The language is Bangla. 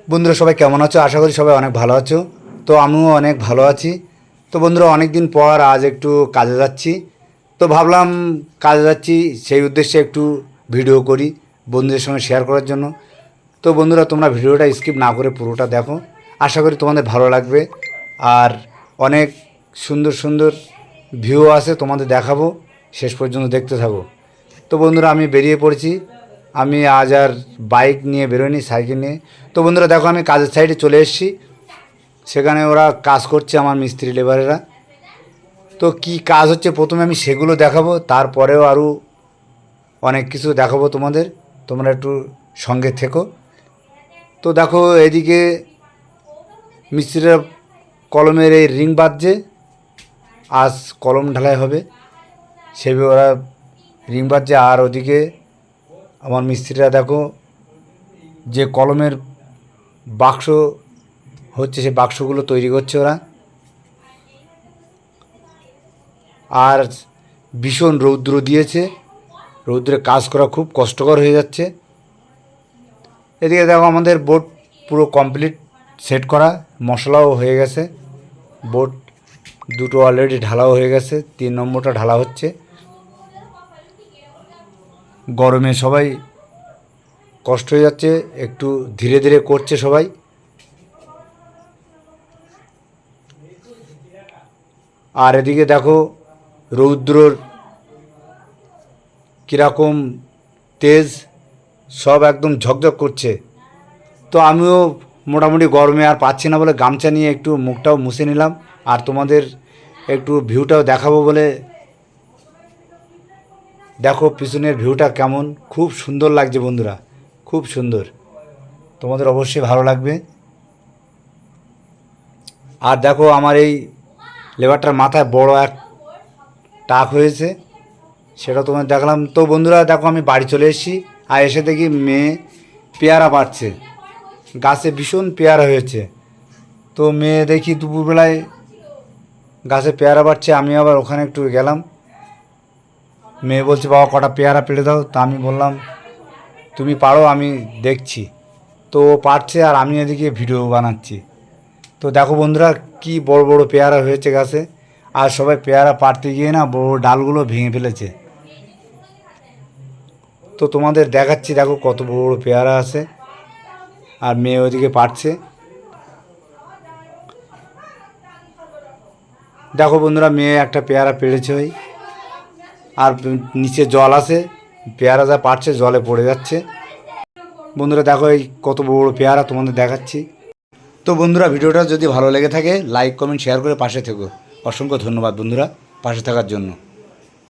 বন্ধুরা সবাই কেমন আছো? আশা করি সবাই অনেক ভালো আছো। তো আমিও অনেক ভালো আছি। তো বন্ধুরা অনেক দিন পর আজ একটু কাজে যাচ্ছি। তো ভাবলাম কাজে যাচ্ছি সেই উদ্দেশ্যে একটু ভিডিও করি বন্ধুদের সঙ্গে শেয়ার করার জন্য। তো বন্ধুরা তোমরা ভিডিওটা স্কিপ না করে পুরোটা দেখো, আশা করি তোমাদের ভালো লাগবে। আর অনেক সুন্দর সুন্দর ভিউ আছে, তোমাদের দেখাবো, শেষ পর্যন্ত দেখতে থাকো। তো বন্ধুরা আমি বেরিয়ে পড়েছি। আমি আজ আর বাইক নিয়ে বেরোয়নি, সাইকেল নিয়ে। তো বন্ধুরা দেখো আমি কাজের সাইডে চলে এসেছি। সেখানে ওরা কাজ করছে, আমার মিস্ত্রি লেবারেরা। তো কি কাজ হচ্ছে প্রথমে আমি সেগুলো দেখাবো, তারপরেও আরও অনেক কিছু দেখাবো তোমাদের। তোমরা একটু সঙ্গে থেকো। তো দেখো এদিকে মিস্ত্রিরা কলমের এই রিং বাঁধছে, আজ কলম ঢালাই হবে সেভাবে ওরা রিং বাঁধছে। আর ওদিকে আমার মিস্ত্রিরা দেখো যে কলমের বাক্স হচ্ছে সেই বাক্সগুলো তৈরি করছে ওরা। আর ভীষণ রৌদ্র দিয়েছে, রৌদ্রে কাজ করা খুব কষ্টকর হয়ে যাচ্ছে। এদিকে দেখো আমাদের বোর্ড পুরো কমপ্লিট সেট করা, মশলাও হয়ে গেছে। বোর্ড দুটো অলরেডি ঢালাও হয়ে গেছে, 3 নম্বরটা ঢালা হচ্ছে। গরমে সবাই কষ্ট হয়ে যাচ্ছে, একটু ধীরে ধীরে করছে সবাই। আর এদিকে দেখো রৌদ্রর কীরকম তেজ, সব একদম ঝকঝক করছে। তো আমিও মোটামুটি গরমে আর পাচ্ছি না বলে গামছা নিয়ে একটু মুখটাও মুছে নিলাম। আর তোমাদের একটু ভিউটাও দেখাবো বলে, দেখো পিছনের ভিউটা কেমন, খুব সুন্দর লাগছে বন্ধুরা, খুব সুন্দর। তোমাদের অবশ্যই ভালো লাগবে। আর দেখো আমার এই লেবারটার মাথায় বড় এক টাক হয়েছে, সেটা তোমাদের দেখালাম। তো বন্ধুরা দেখো আমি বাড়ি চলে এসেছি। আর এসে দেখি মেয়ে পেয়ারা পাড়ছে, গাছে ভীষণ পেয়ারা হয়েছে। তো মেয়ে দেখি দুপুরবেলায় গাছে পেয়ারা পাড়ছে, আমি আবার ওখানে একটু গেলাম। মেয়ে বলছে বাবা কটা পেয়ারা পেড়ে দাও। তা আমি বললাম তুমি পারো, আমি দেখছি। তো ও পারছে আর আমি এদিকে ভিডিও বানাচ্ছি। তো দেখো বন্ধুরা কি বড় বড় পেয়ারা হয়েছে গাছে। আর সবাই পেয়ারা পাড়তে গিয়ে না বড় ডালগুলো ভেঙে ফেলেছে। তো তোমাদের দেখাচ্ছি, দেখো কত বড় বড় পেয়ারা আছে। আর মেয়ে ওইদিকে পাড়ছে। দেখো বন্ধুরা মেয়ে একটা পেয়ারা পেড়েছে ওই। আর নিচে জল আছে, পেয়ারা যা পাড়ছে জলে পড়ে যাচ্ছে। বন্ধুরা দেখো এই কত বড় বড় পেয়ারা তোমাদের দেখাচ্ছি। তো বন্ধুরা ভিডিওটা যদি ভালো লেগে থাকে লাইক কমেন্ট শেয়ার করে পাশে থেকো। অসংখ্য ধন্যবাদ বন্ধুরা পাশে থাকার জন্য।